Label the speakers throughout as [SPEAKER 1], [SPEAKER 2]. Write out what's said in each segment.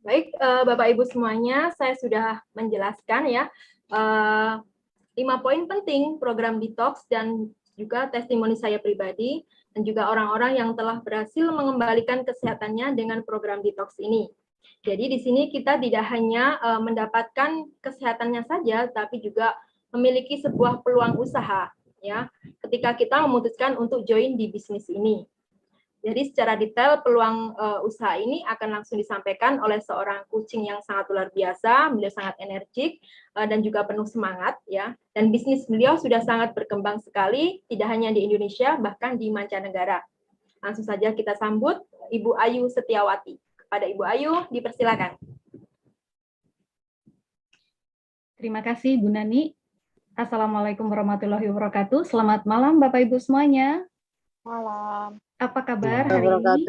[SPEAKER 1] Baik, Bapak Ibu semuanya, saya sudah menjelaskan ya 5 poin penting program detox dan juga testimoni saya pribadi dan juga orang-orang yang telah berhasil mengembalikan kesehatannya dengan program detox ini. Jadi di sini kita tidak hanya mendapatkan kesehatannya saja, tapi juga memiliki sebuah peluang usaha ya ketika kita memutuskan untuk join di bisnis ini. Jadi secara detail peluang usaha ini akan langsung disampaikan oleh seorang kucing yang sangat luar biasa, beliau sangat energik dan juga penuh semangat ya. Dan bisnis beliau sudah sangat berkembang sekali, tidak hanya di Indonesia bahkan di mancanegara. Langsung saja kita sambut Ibu Ayu Setiawati. Kepada Ibu Ayu dipersilakan.
[SPEAKER 2] Terima kasih Bu Nani. Assalamualaikum warahmatullahi wabarakatuh. Selamat malam Bapak Ibu semuanya.
[SPEAKER 3] Malam.
[SPEAKER 2] Apa kabar hari ini?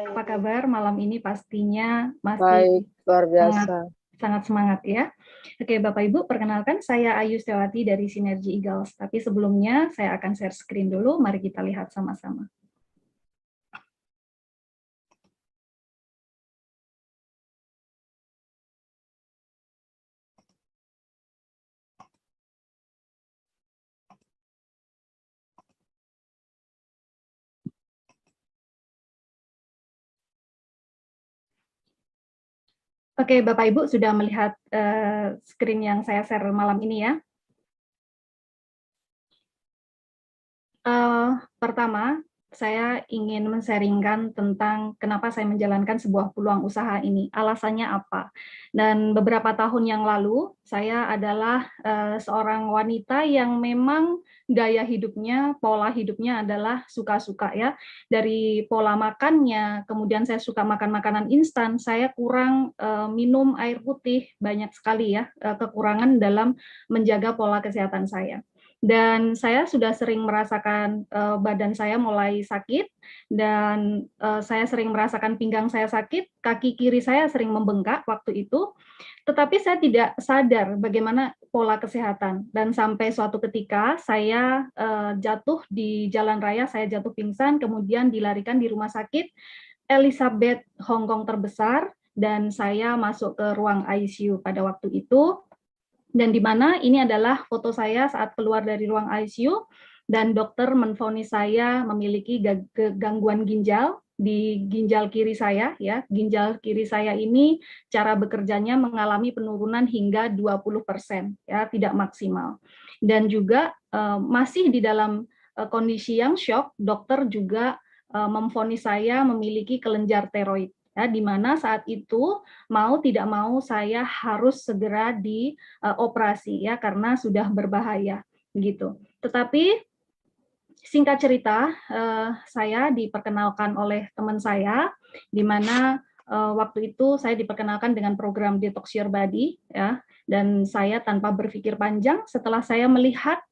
[SPEAKER 2] Apa kabar malam ini? Pastinya masih
[SPEAKER 3] baik, luar biasa.
[SPEAKER 2] Sangat semangat ya. Oke Bapak Ibu, perkenalkan saya Ayu Setiawati dari Sinergi Eagles. Tapi sebelumnya saya akan share screen dulu, mari kita lihat sama-sama. Oke, Bapak Ibu sudah melihat screen yang saya share malam ini ya. Pertama, saya ingin men-sharingkan tentang kenapa saya menjalankan sebuah peluang usaha ini. Alasannya apa? Dan beberapa tahun yang lalu, saya adalah seorang wanita yang memang gaya hidupnya, pola hidupnya adalah suka-suka ya. Dari pola makannya, kemudian saya suka makan makanan instan, saya kurang minum air putih, banyak sekali ya kekurangan dalam menjaga pola kesehatan saya. Dan saya sudah sering merasakan badan saya mulai sakit, dan saya sering merasakan pinggang saya sakit, kaki kiri saya sering membengkak waktu itu, tetapi saya tidak sadar bagaimana pola kesehatan. Dan sampai suatu ketika saya jatuh di jalan raya, saya jatuh pingsan, kemudian dilarikan di rumah sakit Elizabeth Hong Kong terbesar, dan saya masuk ke ruang ICU pada waktu itu. Dan di mana ini adalah foto saya saat keluar dari ruang ICU, dan dokter menvonis saya memiliki gangguan ginjal di ginjal kiri saya ya. Ginjal kiri saya ini cara bekerjanya mengalami penurunan hingga 20% ya, tidak maksimal. Dan juga masih di dalam kondisi yang shock, dokter juga memvonis saya memiliki kelenjar tiroid. Ya, di mana saat itu mau tidak mau saya harus segera dioperasi ya, karena sudah berbahaya gitu. Tetapi singkat cerita, saya diperkenalkan oleh teman saya, di mana waktu itu saya diperkenalkan dengan program Detox Your Body ya, dan saya tanpa berpikir panjang setelah saya melihat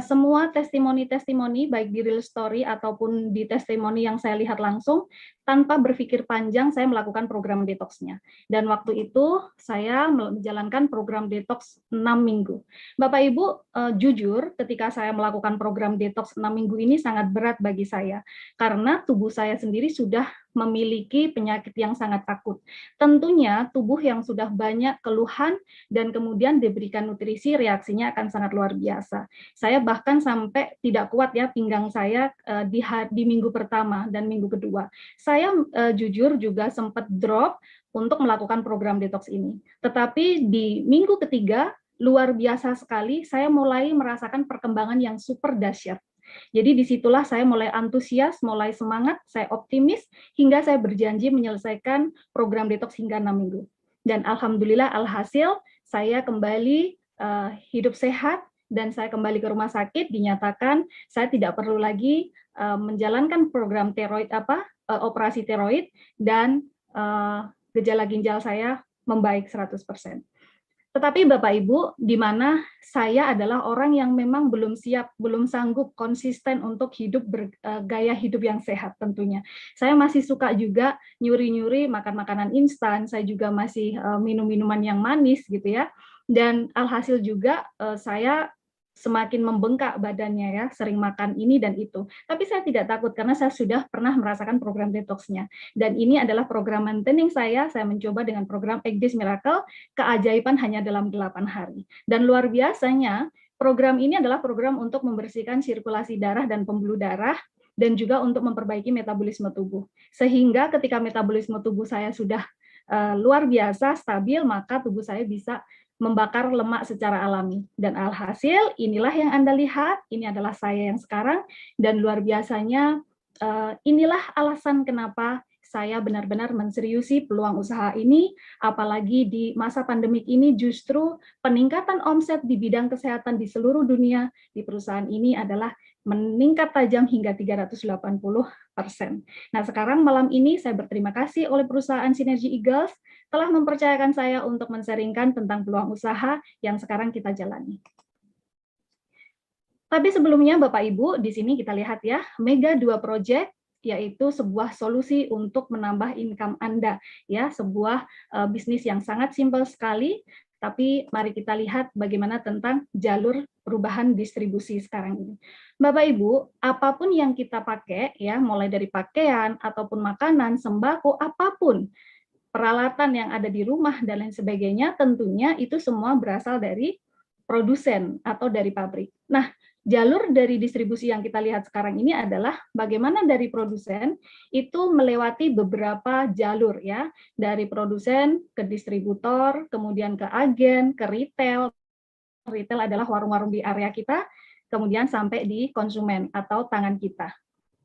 [SPEAKER 2] semua testimoni-testimoni baik di real story ataupun di testimoni yang saya lihat langsung, tanpa berpikir panjang saya melakukan program detox-nya. Dan waktu itu saya menjalankan program detox 6 minggu. Bapak Ibu, jujur ketika saya melakukan program detox 6 minggu ini sangat berat bagi saya, karena tubuh saya sendiri sudah memiliki penyakit yang sangat akut. Tentunya tubuh yang sudah banyak keluhan dan kemudian diberikan nutrisi, reaksinya akan sangat luar biasa. Saya bahkan sampai tidak kuat ya pinggang saya di minggu pertama dan minggu kedua. Saya jujur juga sempat drop untuk melakukan program detox ini. Tetapi di minggu ketiga luar biasa sekali, saya mulai merasakan perkembangan yang super dahsyat. Jadi disitulah saya mulai antusias, mulai semangat, saya optimis, hingga saya berjanji menyelesaikan program detox hingga 6 minggu. Dan alhamdulillah alhasil saya kembali hidup sehat, dan saya kembali ke rumah sakit, dinyatakan saya tidak perlu lagi menjalankan program operasi tiroid, dan gejala ginjal saya membaik 100%. Tetapi Bapak Ibu, di mana saya adalah orang yang memang belum siap, belum sanggup konsisten untuk hidup gaya hidup yang sehat tentunya. Saya masih suka juga nyuri-nyuri makan makanan instan, saya juga masih minum minuman yang manis gitu ya. Dan alhasil juga saya semakin membengkak badannya ya, sering makan ini dan itu. Tapi saya tidak takut karena saya sudah pernah merasakan program detoxnya. Dan ini adalah program maintaining saya mencoba dengan program Egg Days Miracle, keajaiban hanya dalam 8 hari. Dan luar biasanya, program ini adalah program untuk membersihkan sirkulasi darah dan pembuluh darah, dan juga untuk memperbaiki metabolisme tubuh. Sehingga ketika metabolisme tubuh saya sudah luar biasa, stabil, maka tubuh saya bisa membakar lemak secara alami. Dan alhasil, inilah yang Anda lihat, ini adalah saya yang sekarang, dan luar biasanya, inilah alasan kenapa saya benar-benar menseriusi peluang usaha ini, apalagi di masa pandemik ini justru peningkatan omset di bidang kesehatan di seluruh dunia di perusahaan ini adalah meningkat tajam hingga 380%. Nah, sekarang malam ini saya berterima kasih oleh perusahaan Synergy Eagles telah mempercayakan saya untuk men-sharingkan tentang peluang usaha yang sekarang kita jalani. Tapi sebelumnya Bapak Ibu, di sini kita lihat ya, Mega 2 Project, yaitu sebuah solusi untuk menambah income Anda, ya, sebuah bisnis yang sangat simpel sekali. Tapi mari kita lihat bagaimana tentang jalur perubahan distribusi sekarang ini. Bapak Ibu, apapun yang kita pakai, ya, mulai dari pakaian ataupun makanan, sembako, apapun, peralatan yang ada di rumah dan lain sebagainya, tentunya itu semua berasal dari produsen atau dari pabrik. Nah, jalur dari distribusi yang kita lihat sekarang ini adalah bagaimana dari produsen itu melewati beberapa jalur ya, dari produsen ke distributor, kemudian ke agen, ke retail. Retail adalah warung-warung di area kita, kemudian sampai di konsumen atau tangan kita.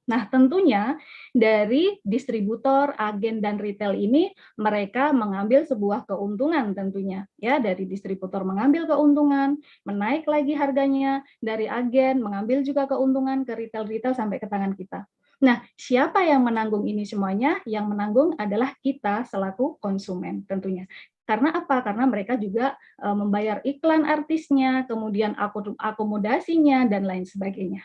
[SPEAKER 2] Nah, tentunya dari distributor, agen, dan retail ini mereka mengambil sebuah keuntungan tentunya. Ya, dari distributor mengambil keuntungan, menaik lagi harganya, dari agen mengambil juga keuntungan ke retail-retail sampai ke tangan kita. Nah, siapa yang menanggung ini semuanya? Yang menanggung adalah kita selaku konsumen tentunya. Karena apa? Karena mereka juga membayar iklan artisnya, kemudian akomodasinya, dan lain sebagainya.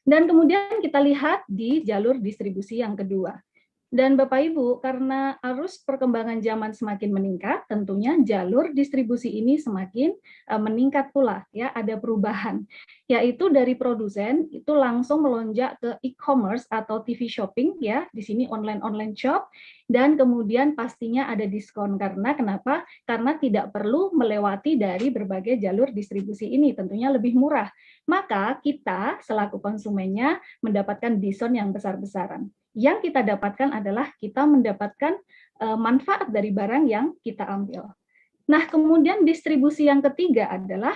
[SPEAKER 2] Dan kemudian kita lihat di jalur distribusi yang kedua. Dan Bapak Ibu, karena arus perkembangan zaman semakin meningkat, tentunya jalur distribusi ini semakin meningkat pula, ya, ada perubahan. Yaitu dari produsen itu langsung melonjak ke e-commerce atau TV shopping, ya, di sini online shop, dan kemudian pastinya ada diskon. Karena kenapa? Karena tidak perlu melewati dari berbagai jalur distribusi ini, tentunya lebih murah. Maka kita selaku konsumennya mendapatkan diskon yang besar-besaran. Yang kita dapatkan adalah kita mendapatkan manfaat dari barang yang kita ambil. Nah, kemudian distribusi yang ketiga adalah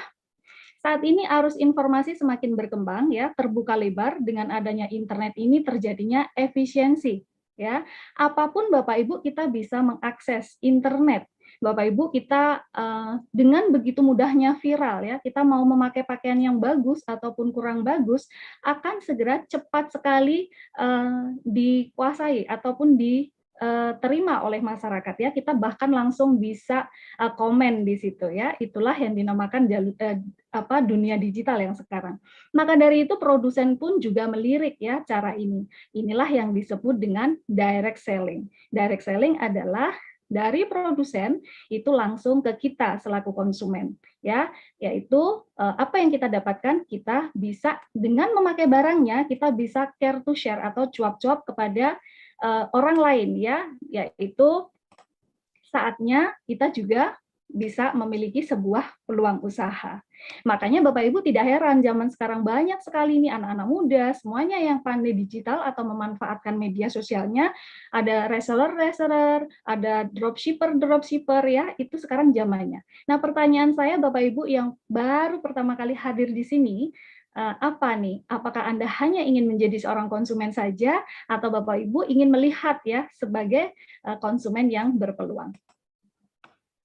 [SPEAKER 2] saat ini arus informasi semakin berkembang, ya, terbuka lebar. Dengan adanya internet ini terjadinya efisiensi, ya. Apapun Bapak Ibu kita bisa mengakses internet. Bapak Ibu kita dengan begitu mudahnya viral, ya, kita mau memakai pakaian yang bagus ataupun kurang bagus akan segera cepat sekali dikuasai ataupun diterima oleh masyarakat, ya. Kita bahkan langsung bisa komen di situ, ya. Itulah yang dinamakan dunia digital yang sekarang. Maka dari itu produsen pun juga melirik, ya, cara ini. Inilah yang disebut dengan direct selling. Direct selling adalah dari produsen itu langsung ke kita selaku konsumen, ya, yaitu apa yang kita dapatkan, kita bisa dengan memakai barangnya kita bisa care to share atau cuap-cuap kepada orang lain, ya, yaitu saatnya kita juga bisa memiliki sebuah peluang usaha. Makanya Bapak Ibu tidak heran zaman sekarang banyak sekali nih anak-anak muda semuanya yang pandai digital atau memanfaatkan media sosialnya, ada reseller, ada dropshipper ya, itu sekarang zamannya. Nah, pertanyaan saya Bapak Ibu yang baru pertama kali hadir di sini, apa nih? Apakah Anda hanya ingin menjadi seorang konsumen saja atau Bapak Ibu ingin melihat, ya, sebagai konsumen yang berpeluang?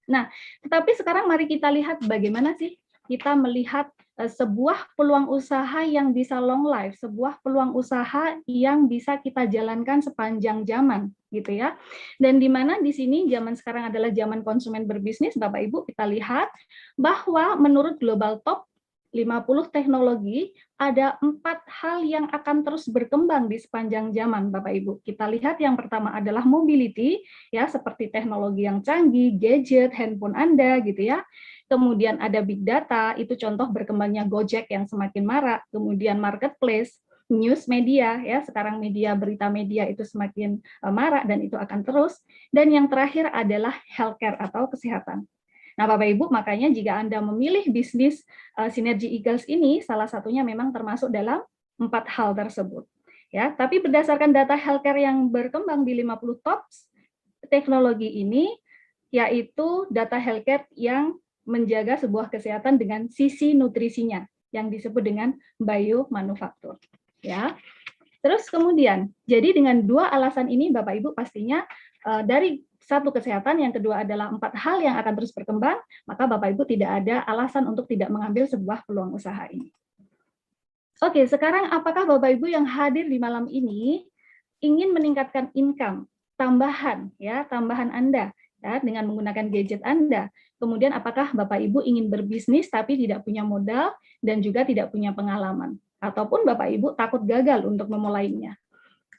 [SPEAKER 2] Nah, tetapi sekarang mari kita lihat bagaimana sih kita melihat sebuah peluang usaha yang bisa long life, sebuah peluang usaha yang bisa kita jalankan sepanjang zaman, gitu ya. Dan di mana di sini zaman sekarang adalah zaman konsumen berbisnis, Bapak Ibu kita lihat bahwa menurut Global Top 50 teknologi, ada 4 hal yang akan terus berkembang di sepanjang zaman, Bapak Ibu. Kita lihat yang pertama adalah mobility, ya, seperti teknologi yang canggih, gadget, handphone Anda, gitu ya. Kemudian ada big data, itu contoh berkembangnya Gojek yang semakin marak, kemudian marketplace, news media, ya sekarang media, berita media itu semakin marak dan itu akan terus. Dan yang terakhir adalah healthcare atau kesehatan. Nah, Bapak Ibu, makanya jika Anda memilih bisnis Sinergi Eagles ini, salah satunya memang termasuk dalam 4 hal tersebut. Ya, tapi berdasarkan data healthcare yang berkembang di 50 top teknologi ini, yaitu data healthcare yang menjaga sebuah kesehatan dengan sisi nutrisinya, yang disebut dengan biomanufaktur. Ya, terus kemudian, jadi dengan 2 alasan ini, Bapak Ibu pastinya dari 1 kesehatan, yang kedua adalah 4 hal yang akan terus berkembang, maka Bapak Ibu tidak ada alasan untuk tidak mengambil sebuah peluang usaha ini. Oke, sekarang apakah Bapak Ibu yang hadir di malam ini ingin meningkatkan income, tambahan Anda ya, dengan menggunakan gadget Anda. Kemudian apakah Bapak Ibu ingin berbisnis tapi tidak punya modal dan juga tidak punya pengalaman, ataupun Bapak Ibu takut gagal untuk memulainya.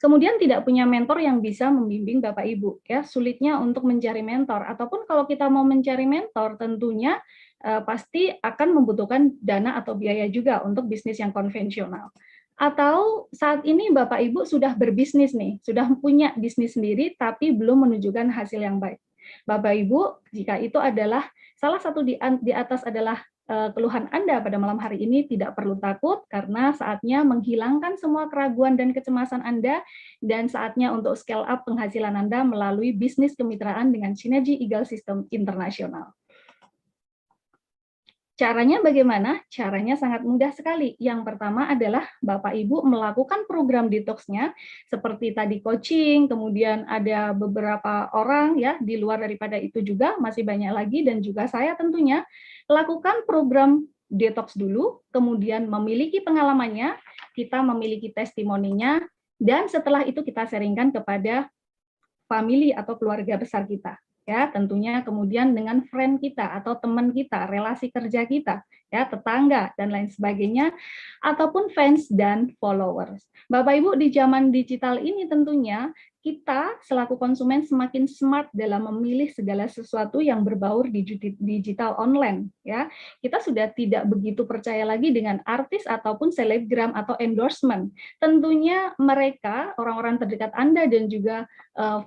[SPEAKER 2] Kemudian tidak punya mentor yang bisa membimbing Bapak Ibu, ya sulitnya untuk mencari mentor, ataupun kalau kita mau mencari mentor tentunya pasti akan membutuhkan dana atau biaya juga untuk bisnis yang konvensional. Atau saat ini Bapak Ibu sudah berbisnis nih, sudah punya bisnis sendiri tapi belum menunjukkan hasil yang baik. Bapak Ibu, jika itu adalah salah satu di atas adalah keluhan Anda pada malam hari ini, tidak perlu takut karena saatnya menghilangkan semua keraguan dan kecemasan Anda dan saatnya untuk scale up penghasilan Anda melalui bisnis kemitraan dengan Sinergi Eagles System Internasional. Caranya bagaimana? Caranya sangat mudah sekali. Yang pertama adalah Bapak Ibu melakukan program detox-nya seperti tadi coaching, kemudian ada beberapa orang ya di luar daripada itu juga masih banyak lagi dan juga saya tentunya lakukan program detox dulu, kemudian memiliki pengalamannya, kita memiliki testimoninya dan setelah itu kita sharingkan kepada family atau keluarga besar kita. Ya, tentunya kemudian dengan friend kita atau teman kita, relasi kerja kita, ya, tetangga dan lain sebagainya, ataupun fans dan followers. Bapak Ibu, di zaman digital ini tentunya kita selaku konsumen semakin smart dalam memilih segala sesuatu yang berbaur di digital online, ya. Kita sudah tidak begitu percaya lagi dengan artis ataupun selebgram atau endorsement. Tentunya mereka, orang-orang terdekat Anda dan juga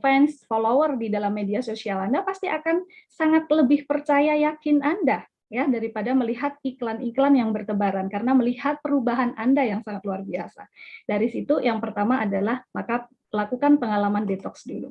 [SPEAKER 2] fans, follower di dalam media sosial Anda pasti akan sangat lebih percaya yakin Anda ya daripada melihat iklan-iklan yang bertebaran karena melihat perubahan Anda yang sangat luar biasa. Dari situ yang pertama adalah maka lakukan pengalaman detox dulu.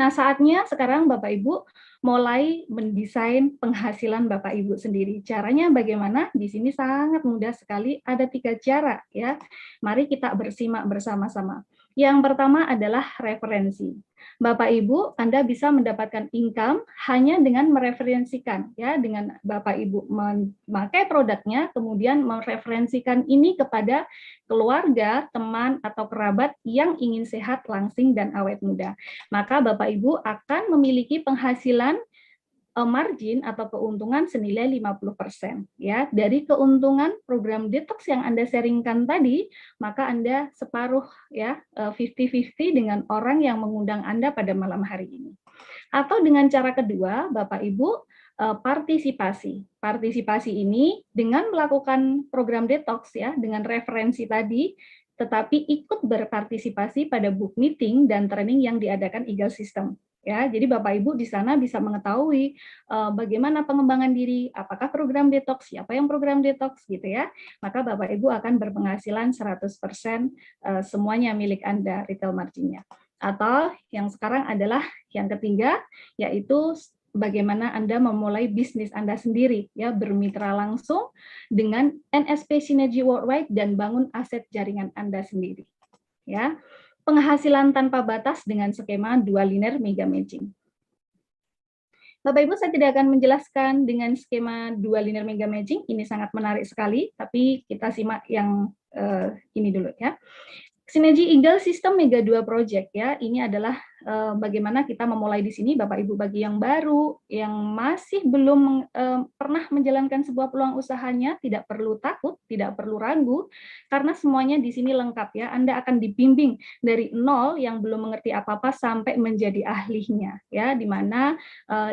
[SPEAKER 2] Nah, saatnya sekarang Bapak Ibu mulai mendesain penghasilan Bapak Ibu sendiri. Caranya bagaimana? Di sini sangat mudah sekali, ada 3 cara ya. Mari kita bersimak bersama-sama. Yang pertama adalah referensi. Bapak Ibu, Anda bisa mendapatkan income hanya dengan mereferensikan ya, dengan Bapak Ibu memakai produknya kemudian mereferensikan ini kepada keluarga, teman atau kerabat yang ingin sehat, langsing dan awet muda. Maka Bapak Ibu akan memiliki penghasilan margin atau keuntungan senilai 50% ya. Dari keuntungan program detox yang Anda sharingkan tadi, maka Anda separuh ya 50-50 dengan orang yang mengundang Anda pada malam hari ini. Atau dengan cara kedua, Bapak Ibu partisipasi. Partisipasi ini dengan melakukan program detox ya dengan referensi tadi, tetapi ikut berpartisipasi pada book meeting dan training yang diadakan Eagles System. Ya, jadi Bapak Ibu di sana bisa mengetahui bagaimana pengembangan diri, apakah program detox, siapa yang program detox gitu ya. Maka Bapak Ibu akan berpenghasilan 100% semuanya milik Anda retail marginnya. Atau yang sekarang adalah yang ketiga yaitu bagaimana Anda memulai bisnis Anda sendiri ya, bermitra langsung dengan NSP Synergy Worldwide dan bangun aset jaringan Anda sendiri. Ya. Penghasilan tanpa batas dengan skema dual linear mega matching. Bapak Ibu, saya tidak akan menjelaskan dengan skema dual linear mega matching, ini sangat menarik sekali, tapi kita simak yang ini dulu ya. Sinergi Eagle System Mega 2 Project ya, ini adalah bagaimana kita memulai di sini, Bapak Ibu, bagi yang baru, yang masih belum pernah menjalankan sebuah peluang usahanya, tidak perlu takut, tidak perlu ragu, karena semuanya di sini lengkap ya. Anda akan dibimbing dari nol yang belum mengerti apa-apa sampai menjadi ahlinya ya, di mana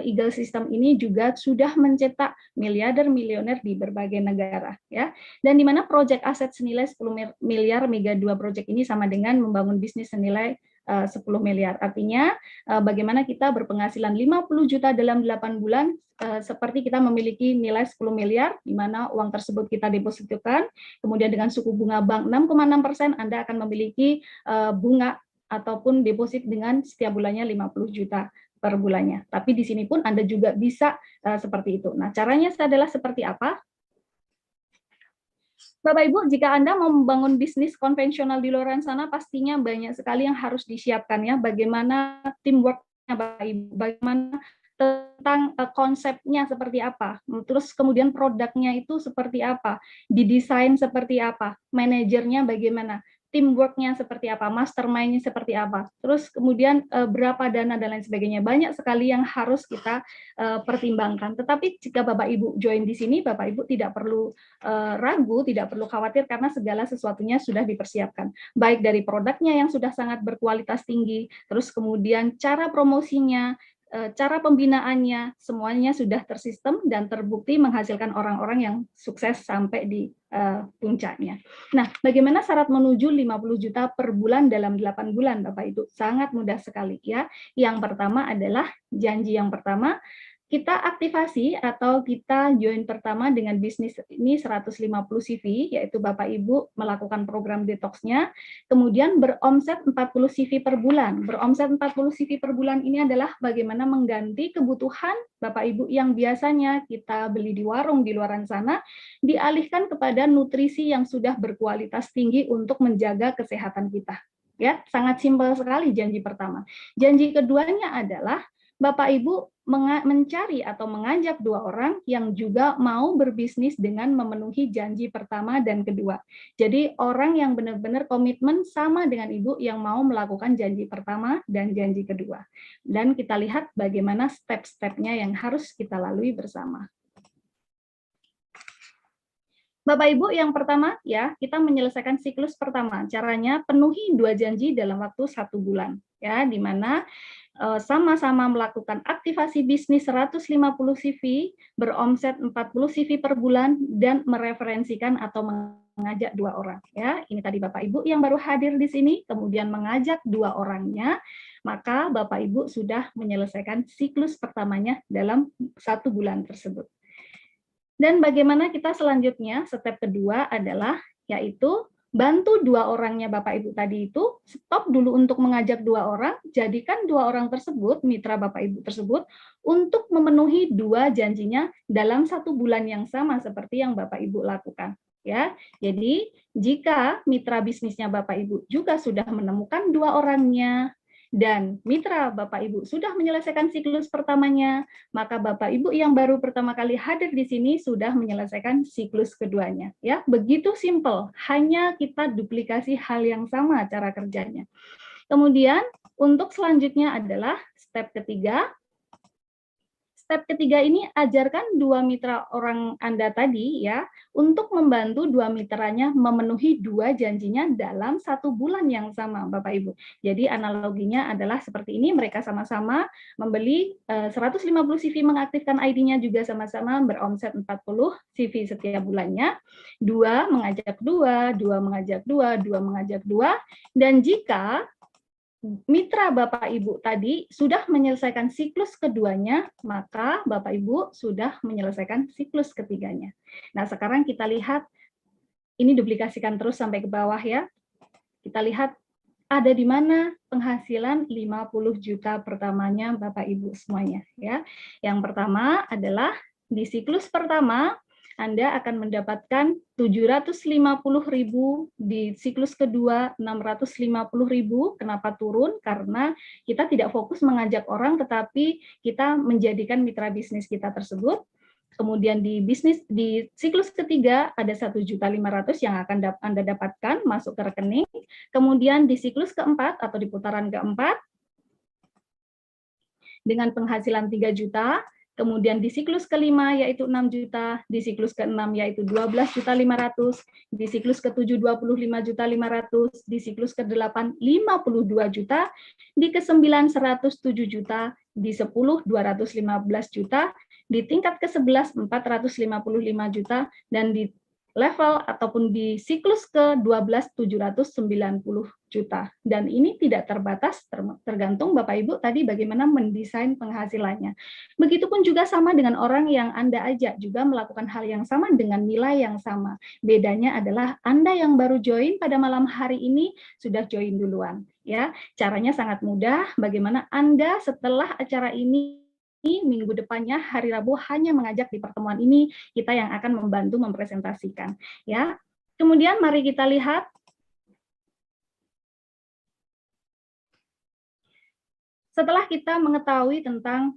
[SPEAKER 2] Eagle System ini juga sudah mencetak miliarder-milioner di berbagai negara ya. Dan di mana proyek aset senilai 10 miliar Mega 2 proyek ini sama dengan membangun bisnis senilai 10 miliar. Artinya bagaimana kita berpenghasilan 50 juta dalam 8 bulan seperti kita memiliki nilai 10 miliar di mana uang tersebut kita depositokan, kemudian dengan suku bunga bank 6,6% Anda akan memiliki bunga ataupun deposit dengan setiap bulannya 50 juta per bulannya. Tapi di sini pun Anda juga bisa seperti itu. Nah, caranya adalah seperti apa? Bapak Ibu, jika Anda mau membangun bisnis konvensional di luar sana, pastinya banyak sekali yang harus disiapkan ya. Bagaimana teamwork-nya Bapak Ibu, bagaimana tentang konsepnya seperti apa, terus kemudian produknya itu seperti apa, didesain seperti apa, manajernya bagaimana, teamwork-nya seperti apa, mastermind-nya seperti apa, terus kemudian berapa dana dan lain sebagainya. Banyak sekali yang harus kita pertimbangkan. Tetapi jika Bapak Ibu join di sini, Bapak Ibu tidak perlu ragu, tidak perlu khawatir karena segala sesuatunya sudah dipersiapkan. Baik dari produknya yang sudah sangat berkualitas tinggi, terus kemudian cara promosinya, cara pembinaannya, semuanya sudah tersistem dan terbukti menghasilkan orang-orang yang sukses sampai di puncaknya. Nah, bagaimana syarat menuju 50 juta per bulan dalam 8 bulan, Bapak Ibu? Sangat mudah sekali ya. Yang pertama adalah janji yang pertama, kita aktivasi atau kita join pertama dengan bisnis ini 150 CV, yaitu Bapak Ibu melakukan program detox-nya, kemudian beromset 40 CV per bulan. Beromset 40 CV per bulan ini adalah bagaimana mengganti kebutuhan Bapak Ibu yang biasanya kita beli di warung di luar sana, dialihkan kepada nutrisi yang sudah berkualitas tinggi untuk menjaga kesehatan kita. Ya, sangat simpel sekali janji pertama. Janji keduanya adalah Bapak Ibu mencari atau mengajak 2 orang yang juga mau berbisnis dengan memenuhi janji pertama dan kedua. Jadi orang yang benar-benar komitmen sama dengan Ibu yang mau melakukan janji pertama dan janji kedua. Dan kita lihat bagaimana step-stepnya yang harus kita lalui bersama. Bapak Ibu, yang pertama ya, kita menyelesaikan siklus pertama. Caranya penuhi 2 janji dalam waktu 1 bulan. Ya, di mana sama-sama melakukan aktivasi bisnis 150 CV, beromset 40 CV per bulan, dan mereferensikan atau mengajak 2 orang. Ya, ini tadi Bapak Ibu yang baru hadir di sini, kemudian mengajak 2 orangnya, maka Bapak Ibu sudah menyelesaikan siklus pertamanya dalam 1 bulan tersebut. Dan bagaimana kita selanjutnya, step kedua adalah yaitu bantu 2 orangnya Bapak Ibu tadi itu, stop dulu untuk mengajak 2 orang, jadikan 2 orang tersebut, mitra Bapak Ibu tersebut, untuk memenuhi 2 janjinya dalam 1 bulan yang sama seperti yang Bapak Ibu lakukan. Ya, jadi jika mitra bisnisnya Bapak Ibu juga sudah menemukan 2 orangnya, dan mitra Bapak Ibu sudah menyelesaikan siklus pertamanya, maka Bapak Ibu yang baru pertama kali hadir di sini sudah menyelesaikan siklus keduanya. Ya, begitu simpel, hanya kita duplikasi hal yang sama cara kerjanya. Kemudian untuk selanjutnya adalah step ketiga. Step ketiga ini ajarkan 2 mitra orang Anda tadi ya untuk membantu 2 mitranya memenuhi 2 janjinya dalam 1 bulan yang sama Bapak Ibu. Jadi analoginya adalah seperti ini, mereka sama-sama membeli 150 CV, mengaktifkan ID-nya juga sama-sama beromset 40 CV setiap bulannya. 2 mengajak 2, 2 mengajak 2, 2 mengajak 2, dan jika mitra Bapak Ibu tadi sudah menyelesaikan siklus keduanya, maka Bapak Ibu sudah menyelesaikan siklus ketiganya. Nah, sekarang kita lihat, ini duplikasikan terus sampai ke bawah ya. Kita lihat ada di mana penghasilan 50 juta pertamanya Bapak Ibu semuanya ya. Yang pertama adalah di siklus pertama Anda akan mendapatkan 750.000, di siklus kedua 650.000. Kenapa turun? Karena kita tidak fokus mengajak orang, tetapi kita menjadikan mitra bisnis kita tersebut. Kemudian di siklus ketiga ada 1.500.000 yang akan Anda dapatkan masuk ke rekening. Kemudian di siklus keempat atau di putaran keempat dengan penghasilan 3 juta, kemudian di siklus kelima yaitu 6 juta, di siklus ke-6 yaitu 12.500.000, di siklus ke-7 25.500.000, di siklus ke-8 52 juta, di ke-9 107 juta, di 10 215 juta, di tingkat ke-11 455 juta, dan di level ataupun di siklus ke-12 790 juta. Dan ini tidak terbatas, tergantung Bapak Ibu tadi bagaimana mendesain penghasilannya. Begitupun juga sama dengan orang yang Anda ajak juga melakukan hal yang sama dengan nilai yang sama. Bedanya adalah Anda yang baru join pada malam hari ini sudah join duluan. Ya, caranya sangat mudah. Bagaimana Anda setelah acara ini minggu depannya hari Rabu hanya mengajak di pertemuan ini, kita yang akan membantu mempresentasikan. Ya, kemudian mari kita lihat setelah kita mengetahui tentang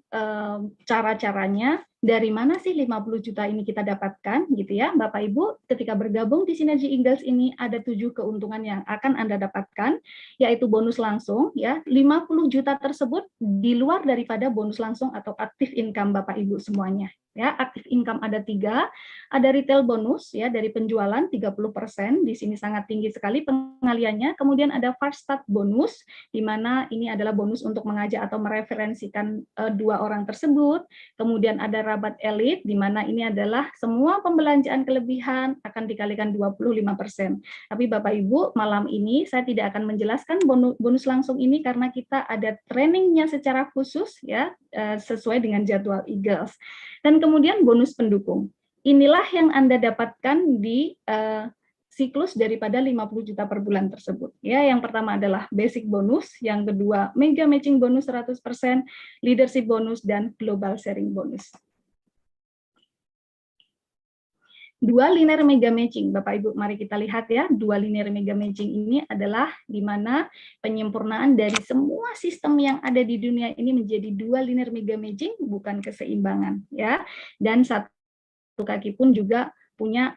[SPEAKER 2] cara-caranya, dari mana sih 50 juta ini kita dapatkan, gitu ya, Bapak Ibu, ketika bergabung di Synergy Eagles ini ada 7 keuntungan yang akan Anda dapatkan, yaitu bonus langsung, ya, 50 juta tersebut di luar daripada bonus langsung atau aktif income Bapak Ibu semuanya. Ya, aktif income ada 3, ada retail bonus ya dari penjualan 30%, di sini sangat tinggi sekali pengaliannya. Kemudian ada fast start bonus, di mana ini adalah bonus untuk mengajak atau mereferensikan 2 orang tersebut. Kemudian ada rabat elit, di mana ini adalah semua pembelanjaan kelebihan akan dikalikan 25%. Tapi Bapak Ibu, malam ini saya tidak akan menjelaskan bonus langsung ini karena kita ada trainingnya secara khusus ya, sesuai dengan jadwal Eagles. Dan kemudian bonus pendukung. Inilah yang Anda dapatkan di siklus daripada 50 juta per bulan tersebut. Ya, yang pertama adalah basic bonus, yang kedua mega matching bonus 100%, leadership bonus, dan global sharing bonus. 2 linear mega matching, Bapak Ibu, mari kita lihat ya. 2 linear mega matching ini adalah di mana penyempurnaan dari semua sistem yang ada di dunia ini menjadi 2 linear mega matching, bukan keseimbangan ya. Dan satu kaki pun juga punya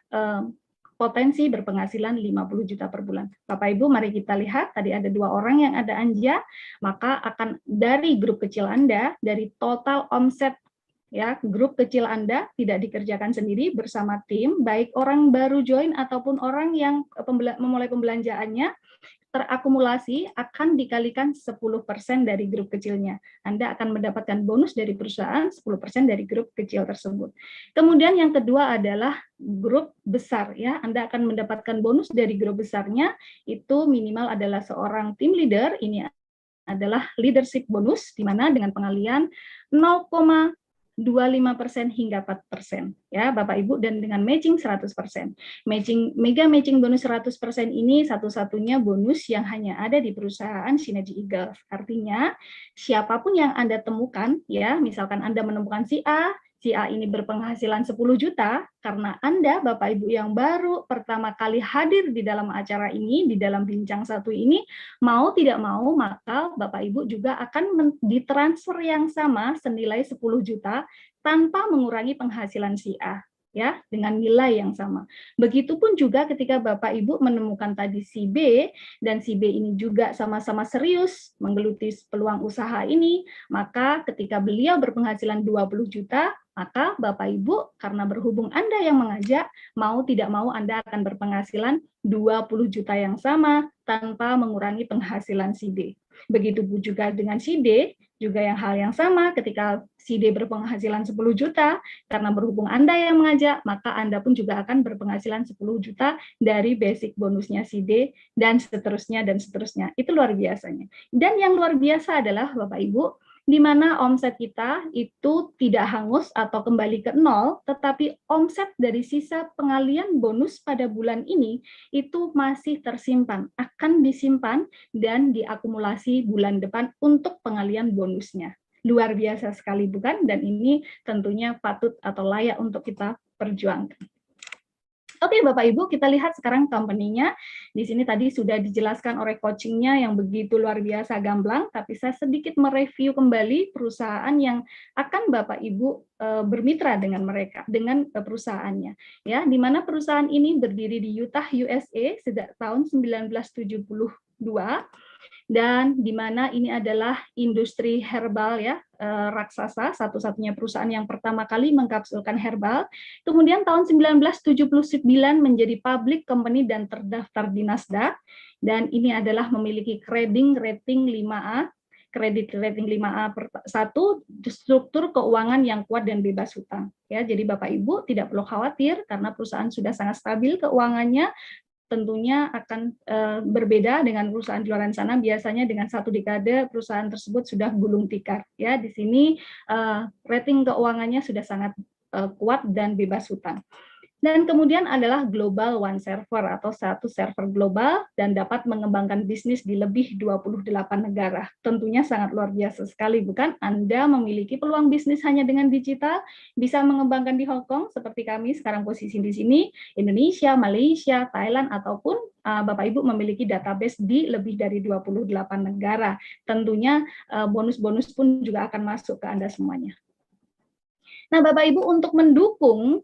[SPEAKER 2] potensi berpenghasilan 50 juta per bulan. Bapak Ibu, mari kita lihat, tadi ada 2 orang yang ada Anja, maka akan dari grup kecil Anda, dari total omset ya, grup kecil Anda tidak dikerjakan sendiri bersama tim, baik orang baru join ataupun orang yang memulai pembelanjaannya, terakumulasi akan dikalikan 10% dari grup kecilnya. Anda akan mendapatkan bonus dari perusahaan 10% dari grup kecil tersebut. Kemudian yang kedua adalah grup besar ya. Anda akan mendapatkan bonus dari grup besarnya, itu minimal adalah seorang team leader. Ini adalah leadership bonus, di mana dengan pengalian 0,25% hingga 4% ya Bapak Ibu, dan dengan matching 100%. Mega matching bonus 100% ini satu-satunya bonus yang hanya ada di perusahaan Synergy Eagles. Artinya siapapun yang Anda temukan ya, misalkan Anda menemukan si A ini berpenghasilan 10 juta karena Anda Bapak Ibu yang baru pertama kali hadir di dalam acara ini, di dalam bincang satu ini, mau tidak mau maka Bapak Ibu juga akan ditransfer yang sama senilai 10 juta tanpa mengurangi penghasilan si A ya, dengan nilai yang sama. Begitupun juga ketika Bapak Ibu menemukan tadi si B, dan si B ini juga sama-sama serius menggeluti peluang usaha ini, maka ketika beliau berpenghasilan 20 juta, maka Bapak Ibu karena berhubung Anda yang mengajak, mau tidak mau Anda akan berpenghasilan 20 juta yang sama tanpa mengurangi penghasilan si D. Begitu juga dengan si D, juga yang hal yang sama, ketika si D berpenghasilan 10 juta, karena berhubung Anda yang mengajak, maka Anda pun juga akan berpenghasilan 10 juta dari basic bonusnya si D, dan seterusnya, dan seterusnya. Itu luar biasanya. Dan yang luar biasa adalah, Bapak Ibu, di mana omset kita itu tidak hangus atau kembali ke nol, tetapi omset dari sisa pengalian bonus pada bulan ini itu masih tersimpan, akan disimpan dan diakumulasi bulan depan untuk pengalian bonusnya. Luar biasa sekali bukan? Dan ini tentunya patut atau layak untuk kita perjuangkan. Oke Bapak Ibu, kita lihat sekarang company-nya. Di sini tadi sudah dijelaskan oleh coaching-nya yang begitu luar biasa gamblang, tapi saya sedikit mereview kembali perusahaan yang akan Bapak Ibu bermitra dengan mereka, dengan perusahaannya. Ya, di mana perusahaan ini berdiri di Utah, USA sejak tahun 1972. dan di mana ini adalah industri herbal ya, raksasa, satu-satunya perusahaan yang pertama kali mengkapsulkan herbal. Kemudian tahun 1979 menjadi public company dan terdaftar di Nasdaq, dan ini adalah memiliki kredit rating 5A, kredit rating 5A satu, struktur keuangan yang kuat dan bebas hutang. Ya, jadi Bapak Ibu tidak perlu khawatir karena perusahaan sudah sangat stabil keuangannya. Tentunya akan berbeda dengan perusahaan di luar sana. Biasanya dengan 1 dekade perusahaan tersebut sudah gulung tikar. Ya, di sini rating keuangannya sudah sangat kuat dan bebas hutang. Dan kemudian adalah global one server atau satu server global dan dapat mengembangkan bisnis di lebih 28 negara. Tentunya sangat luar biasa sekali, bukan? Anda memiliki peluang bisnis hanya dengan digital, bisa mengembangkan di Hong Kong seperti kami sekarang posisi di sini, Indonesia, Malaysia, Thailand, ataupun Bapak Ibu memiliki database di lebih dari 28 negara. Tentunya bonus-bonus pun juga akan masuk ke Anda semuanya. Nah, Bapak Ibu, untuk mendukung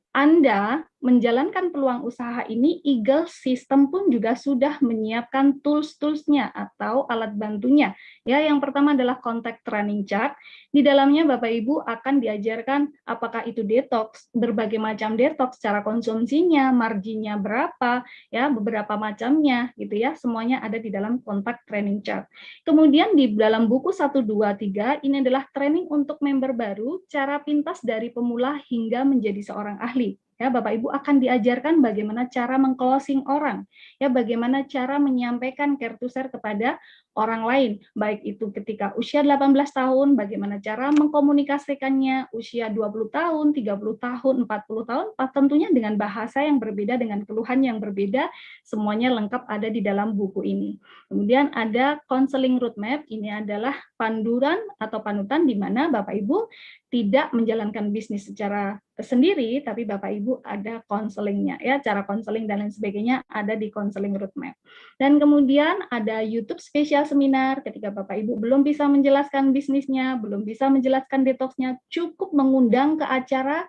[SPEAKER 2] Anda menjalankan peluang usaha ini, Eagle System pun juga sudah menyiapkan tools-toolsnya atau alat bantunya. Ya, yang pertama adalah contact training chart. Di dalamnya Bapak Ibu akan diajarkan apakah itu detox, berbagai macam detox, cara konsumsinya, marginnya berapa, ya, beberapa macamnya gitu ya. Semuanya ada di dalam contact training chart. Kemudian di dalam buku 1, 2, 3 ini adalah training untuk member baru, cara pintas dari pemula hingga menjadi seorang ahli. Ya, Bapak Ibu akan diajarkan bagaimana cara meng-closing orang, ya, bagaimana cara menyampaikan care to share kepada orang lain, baik itu ketika usia 18 tahun, bagaimana cara mengkomunikasikannya, usia 20 tahun, 30 tahun, 40 tahun, tentunya dengan bahasa yang berbeda, dengan keluhan yang berbeda, semuanya lengkap ada di dalam buku ini. Kemudian ada counseling roadmap, ini adalah panduan atau panutan di mana Bapak Ibu tidak menjalankan bisnis secara sendiri, tapi Bapak Ibu ada konselingnya, ya, cara konseling dan lain sebagainya ada di counseling roadmap. Dan kemudian ada YouTube spesial seminar ketika Bapak Ibu belum bisa menjelaskan bisnisnya, belum bisa menjelaskan detoxnya, cukup mengundang ke acara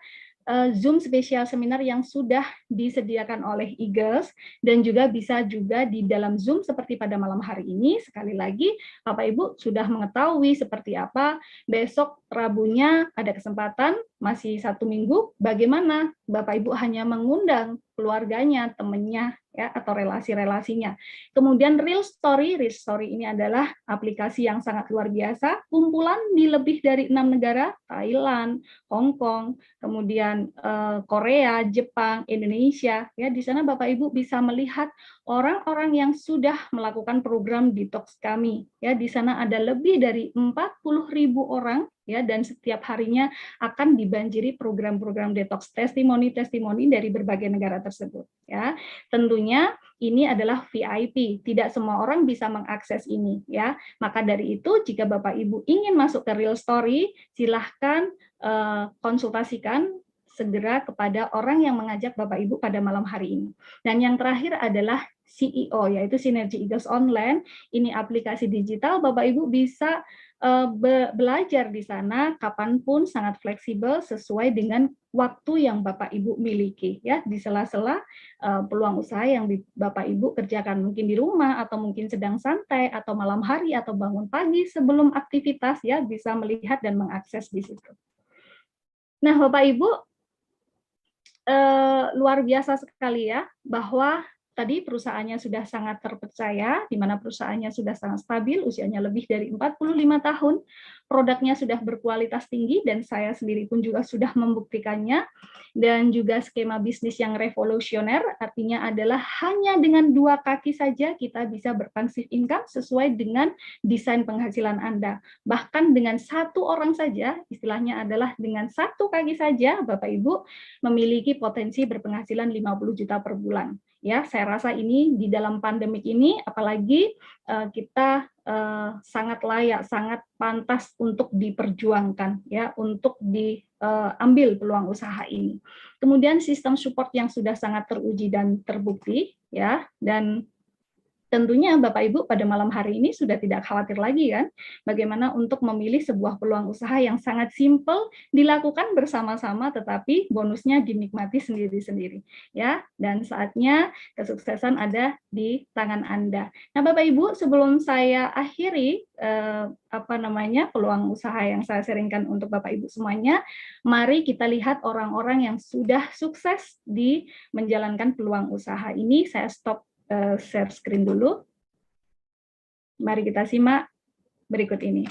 [SPEAKER 2] Zoom spesial seminar yang sudah disediakan oleh Eagles, dan juga bisa juga di dalam Zoom seperti pada malam hari ini. Sekali lagi, Bapak Ibu sudah mengetahui seperti apa. Besok Rabunya ada kesempatan, masih 1 minggu, bagaimana Bapak Ibu hanya mengundang keluarganya, temannya, ya, atau relasi-relasinya. Kemudian Real Story ini adalah aplikasi yang sangat luar biasa, kumpulan di lebih dari 6 negara, Thailand, Hong Kong, kemudian Korea, Jepang, Indonesia. Ya, di sana Bapak Ibu bisa melihat orang-orang yang sudah melakukan program detox kami. Ya, di sana ada lebih dari 40.000 orang, ya, dan setiap harinya akan dibanjiri program-program detox, testimoni dari berbagai negara tersebut. Ya, tentunya ini adalah VIP, tidak semua orang bisa mengakses ini. Ya, maka dari itu jika Bapak Ibu ingin masuk ke Real Story, silahkan konsultasikan segera kepada orang yang mengajak Bapak Ibu pada malam hari ini. Dan yang terakhir adalah CEO, yaitu Sinergi Eagles Online. Ini aplikasi digital, Bapak Ibu bisa belajar di sana kapanpun, sangat fleksibel sesuai dengan waktu yang Bapak Ibu miliki, ya, di sela-sela peluang usaha yang Bapak Ibu kerjakan mungkin di rumah atau mungkin sedang santai atau malam hari atau bangun pagi sebelum aktivitas, ya, bisa melihat dan mengakses di situ. Nah, Bapak Ibu, luar biasa sekali ya, bahwa tadi perusahaannya sudah sangat terpercaya, di mana perusahaannya sudah sangat stabil, usianya lebih dari 45 tahun, produknya sudah berkualitas tinggi, dan saya sendiri pun juga sudah membuktikannya, dan juga skema bisnis yang revolusioner, artinya adalah hanya dengan 2 kaki saja kita bisa berpassive income sesuai dengan desain penghasilan Anda. Bahkan dengan 1 orang saja, istilahnya adalah dengan 1 kaki saja, Bapak Ibu memiliki potensi berpenghasilan 50 juta per bulan. Ya, saya rasa ini di dalam pandemik ini, apalagi kita sangat layak, sangat pantas untuk diperjuangkan, ya, untuk diambil peluang usaha ini. Kemudian sistem support yang sudah sangat teruji dan terbukti, ya, dan Tentunya Bapak Ibu pada malam hari ini sudah tidak khawatir lagi kan, bagaimana untuk memilih sebuah peluang usaha yang sangat simpel, dilakukan bersama-sama tetapi bonusnya dinikmati sendiri-sendiri ya. Dan saatnya kesuksesan ada di tangan Anda. Nah, Bapak Ibu, sebelum saya akhiri peluang usaha yang saya sharingkan untuk Bapak Ibu semuanya, mari kita lihat orang-orang yang sudah sukses di menjalankan peluang usaha ini. Saya stop share screen dulu. Mari kita simak berikut ini.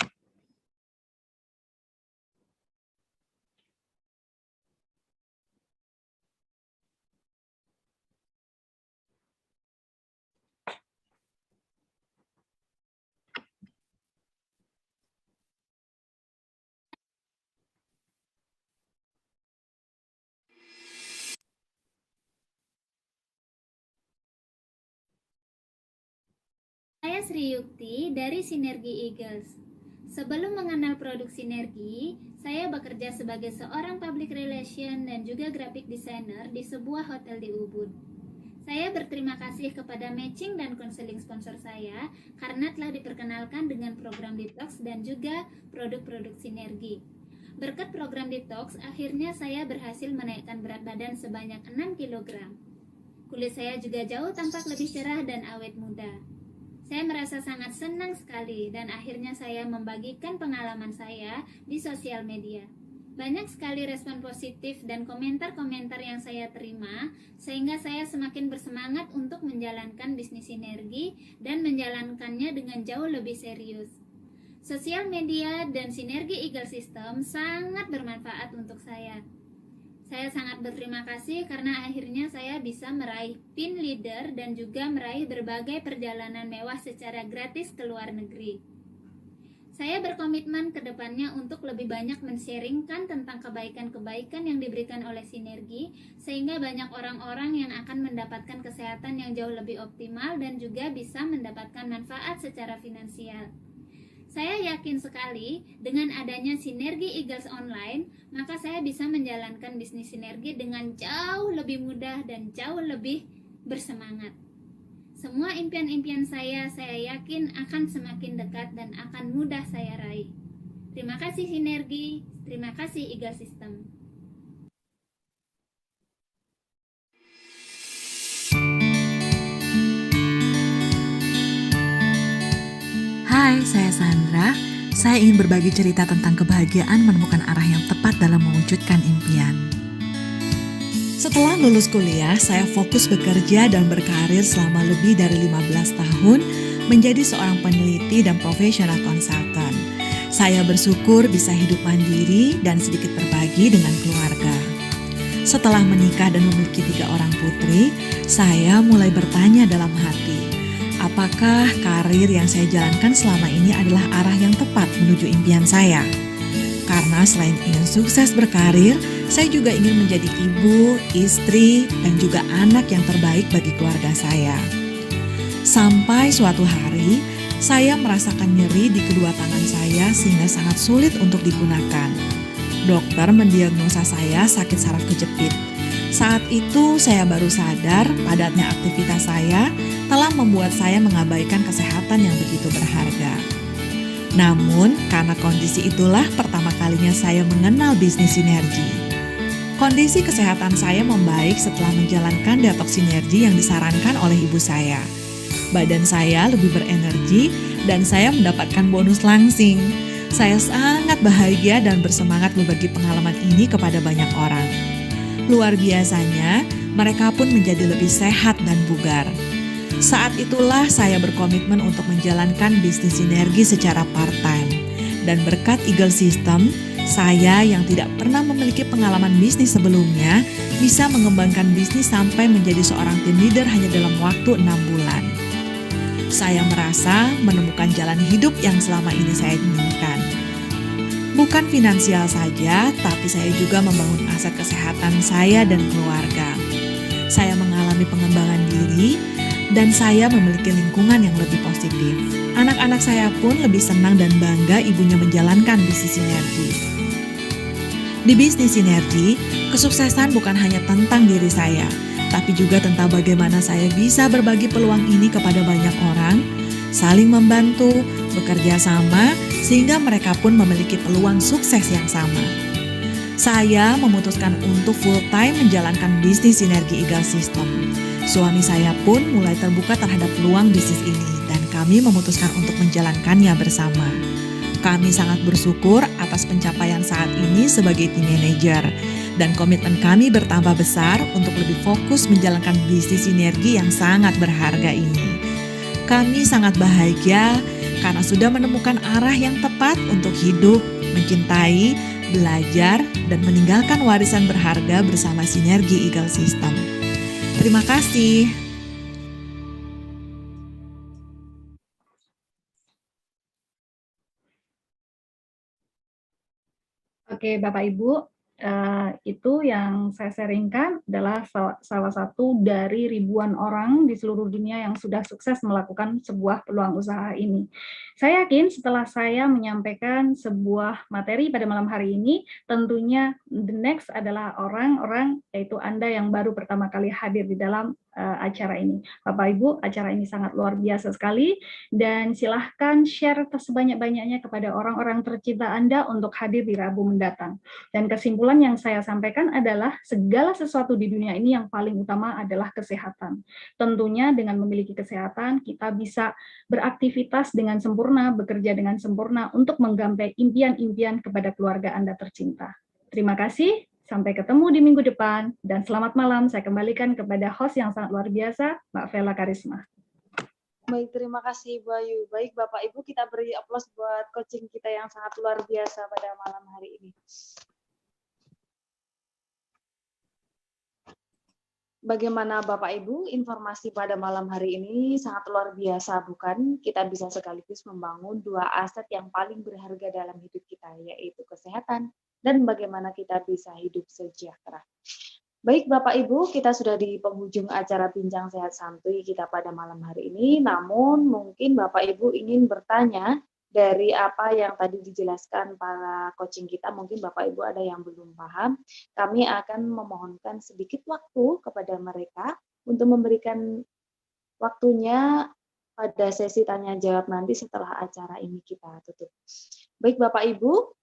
[SPEAKER 4] Saya Sri Yukti dari Sinergi Eagles. Sebelum mengenal produk Sinergi, saya bekerja sebagai seorang public relation dan juga graphic designer di sebuah hotel di Ubud. Saya berterima kasih kepada matching dan konseling sponsor saya karena telah diperkenalkan dengan program detox dan juga produk-produk Sinergi. Berkat program detox, akhirnya saya berhasil menaikkan berat badan sebanyak 6 kg. Kulit saya juga jauh tampak lebih cerah dan awet muda. Saya merasa sangat senang sekali dan akhirnya saya membagikan pengalaman saya di sosial media. Banyak sekali respon positif dan komentar-komentar yang saya terima, sehingga saya semakin bersemangat untuk menjalankan bisnis Sinergi dan menjalankannya dengan jauh lebih serius. Sosial media dan Sinergi Eagle System sangat bermanfaat untuk saya. Saya sangat berterima kasih karena akhirnya saya bisa meraih pin leader dan juga meraih berbagai perjalanan mewah secara gratis ke luar negeri. Saya berkomitmen ke depannya untuk lebih banyak men-sharingkan tentang kebaikan-kebaikan yang diberikan oleh Sinergi, sehingga banyak orang-orang yang akan mendapatkan kesehatan yang jauh lebih optimal dan juga bisa mendapatkan manfaat secara finansial. Saya yakin sekali dengan adanya Sinergi Eagles Online, maka saya bisa menjalankan bisnis Sinergi dengan jauh lebih mudah dan jauh lebih bersemangat. Semua impian-impian saya yakin akan semakin dekat dan akan mudah saya raih. Terima kasih Sinergi, terima kasih Eagle System.
[SPEAKER 5] Hai, saya Sandra. Saya ingin berbagi cerita tentang kebahagiaan menemukan arah yang tepat dalam mewujudkan impian. Setelah lulus kuliah, saya fokus bekerja dan berkarir selama lebih dari 15 tahun menjadi seorang peneliti dan profesional konsultan. Saya bersyukur bisa hidup mandiri dan sedikit berbagi dengan keluarga. Setelah menikah dan memiliki 3 orang putri, saya mulai bertanya dalam hati, apakah karir yang saya jalankan selama ini adalah arah yang tepat menuju impian saya? Karena selain ingin sukses berkarir, saya juga ingin menjadi ibu, istri, dan juga anak yang terbaik bagi keluarga saya. Sampai suatu hari, saya merasakan nyeri di kedua tangan saya sehingga sangat sulit untuk digunakan. Dokter mendiagnosa saya sakit saraf kejepit. Saat itu saya baru sadar padatnya aktivitas saya telah membuat saya mengabaikan kesehatan yang begitu berharga. Namun, karena kondisi itulah pertama kalinya saya mengenal bisnis Sinergi. Kondisi kesehatan saya membaik setelah menjalankan detox Sinergi yang disarankan oleh ibu saya. Badan saya lebih berenergi dan saya mendapatkan bonus langsing. Saya sangat bahagia dan bersemangat berbagi pengalaman ini kepada banyak orang. Luar biasanya, mereka pun menjadi lebih sehat dan bugar. Saat itulah saya berkomitmen untuk menjalankan bisnis Sinergi secara part-time. Dan berkat Eagle System, saya yang tidak pernah memiliki pengalaman bisnis sebelumnya bisa mengembangkan bisnis sampai menjadi seorang tim leader hanya dalam waktu 6 bulan. Saya merasa menemukan jalan hidup yang selama ini saya inginkan. Bukan finansial saja, tapi saya juga membangun aset kesehatan saya dan keluarga. Saya mengalami pengembangan diri, dan saya memiliki lingkungan yang lebih positif. Anak-anak saya pun lebih senang dan bangga ibunya menjalankan bisnis Sinergi. Di bisnis Sinergi, kesuksesan bukan hanya tentang diri saya, tapi juga tentang bagaimana saya bisa berbagi peluang ini kepada banyak orang, saling membantu, bekerja sama, sehingga mereka pun memiliki peluang sukses yang sama. Saya memutuskan untuk full time menjalankan bisnis Sinergi Eagle System. Suami saya pun mulai terbuka terhadap peluang bisnis ini dan kami memutuskan untuk menjalankannya bersama. Kami sangat bersyukur atas pencapaian saat ini sebagai tim manajer dan komitmen kami bertambah besar untuk lebih fokus menjalankan bisnis sinergi yang sangat berharga ini. Kami sangat bahagia karena sudah menemukan arah yang tepat untuk hidup, mencintai, belajar, dan meninggalkan warisan berharga bersama Sinergi Eagle System. Terima kasih.
[SPEAKER 2] Oke, Bapak Ibu, itu yang saya sharingkan adalah salah satu dari ribuan orang di seluruh dunia yang sudah sukses melakukan sebuah peluang usaha ini. Saya yakin setelah saya menyampaikan sebuah materi pada malam hari ini, tentunya the next adalah orang-orang, yaitu Anda yang baru pertama kali hadir di dalam acara ini. Bapak Ibu, acara ini sangat luar biasa sekali, dan silahkan share sebanyak-banyaknya kepada orang-orang tercinta Anda untuk hadir di Rabu mendatang. Dan kesimpulan yang saya sampaikan adalah segala sesuatu di dunia ini yang paling utama adalah kesehatan. Tentunya dengan memiliki kesehatan, kita bisa beraktivitas dengan sempurna, bekerja dengan sempurna untuk menggapai impian-impian kepada keluarga Anda tercinta. Terima kasih. Sampai ketemu di minggu depan, dan selamat malam. Saya kembalikan kepada host yang sangat luar biasa, Mbak Vela Karisma.
[SPEAKER 3] Baik, terima kasih Bu Ayu. Baik Bapak Ibu, kita beri aplaus buat coaching kita yang sangat luar biasa pada malam hari ini. Bagaimana Bapak Ibu, informasi pada malam hari ini sangat luar biasa, bukan? Kita bisa sekaligus membangun dua aset yang paling berharga dalam hidup kita, yaitu kesehatan dan bagaimana kita bisa hidup sejahtera. Baik Bapak Ibu, kita sudah di penghujung acara Bincang Sehat Santuy kita pada malam hari ini, namun mungkin Bapak Ibu ingin bertanya dari apa yang tadi dijelaskan para coaching kita, mungkin Bapak Ibu ada yang belum paham, kami akan memohonkan sedikit waktu kepada mereka untuk memberikan waktunya pada sesi tanya jawab nanti setelah acara ini kita tutup. Baik Bapak Ibu,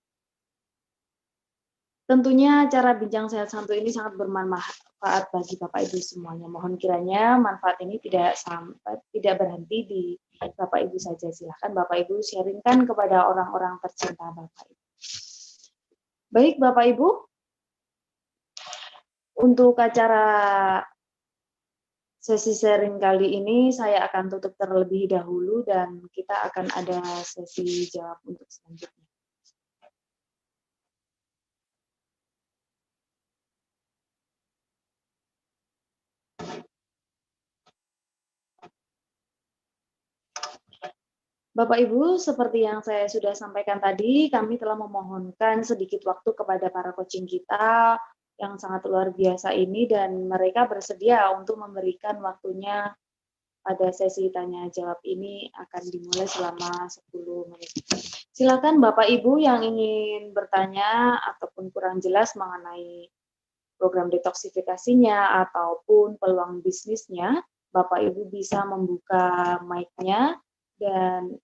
[SPEAKER 3] tentunya acara Bincang Sehat Santuy ini sangat bermanfaat bagi Bapak Ibu semuanya. Mohon kiranya manfaat ini tidak berhenti di Bapak Ibu saja. Silahkan Bapak Ibu sharingkan kepada orang-orang tercinta Bapak Ibu. Baik Bapak Ibu, untuk acara sesi sharing kali ini saya akan tutup terlebih dahulu dan kita akan ada sesi jawab untuk selanjutnya. Bapak Ibu, seperti yang saya sudah sampaikan tadi, kami telah memohonkan sedikit waktu kepada para coaching kita yang sangat luar biasa ini, dan mereka bersedia untuk memberikan waktunya pada sesi tanya jawab ini akan dimulai selama 10 menit. Silakan Bapak Ibu yang ingin bertanya ataupun kurang jelas mengenai program detoksifikasinya ataupun peluang bisnisnya, Bapak Ibu bisa membuka mic-nya dan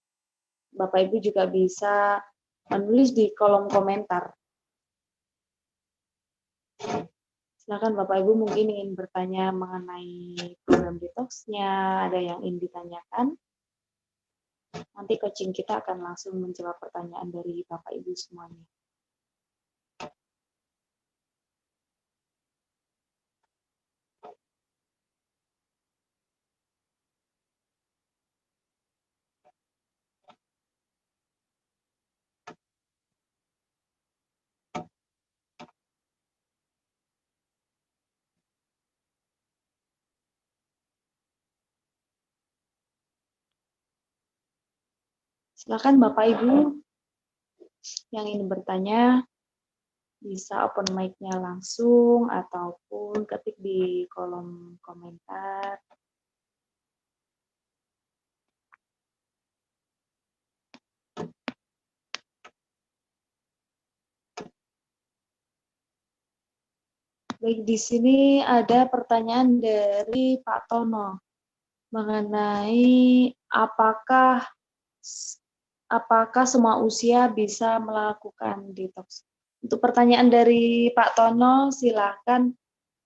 [SPEAKER 3] Bapak Ibu juga bisa menulis di kolom komentar. Silakan Bapak Ibu mungkin ingin bertanya mengenai program detox-nya, ada yang ingin ditanyakan. Nanti coaching kita akan langsung menjawab pertanyaan dari Bapak Ibu semuanya. Silakan Bapak Ibu yang ingin bertanya bisa open mic-nya langsung ataupun ketik di kolom komentar. Baik, di sini ada pertanyaan dari Pak Tono mengenai apakah semua usia bisa melakukan detox. Untuk pertanyaan dari Pak Tono, silakan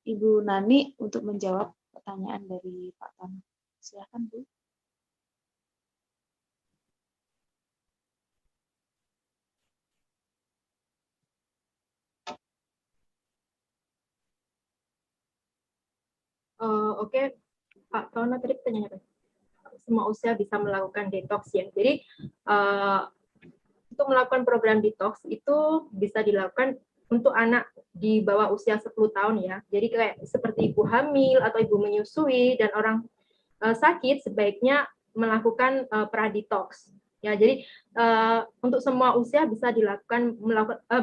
[SPEAKER 3] Ibu Nani untuk menjawab pertanyaan dari Pak Tono. Silakan, Bu.
[SPEAKER 1] Oke, Pak Tono tadi pertanyaan apa? Semua usia bisa melakukan detox ya. Jadi untuk melakukan program detox itu bisa dilakukan untuk anak di bawah usia 10 tahun ya. Jadi kayak seperti ibu hamil atau ibu menyusui dan orang sakit sebaiknya melakukan pra-detox. Ya, jadi untuk semua usia bisa dilakukan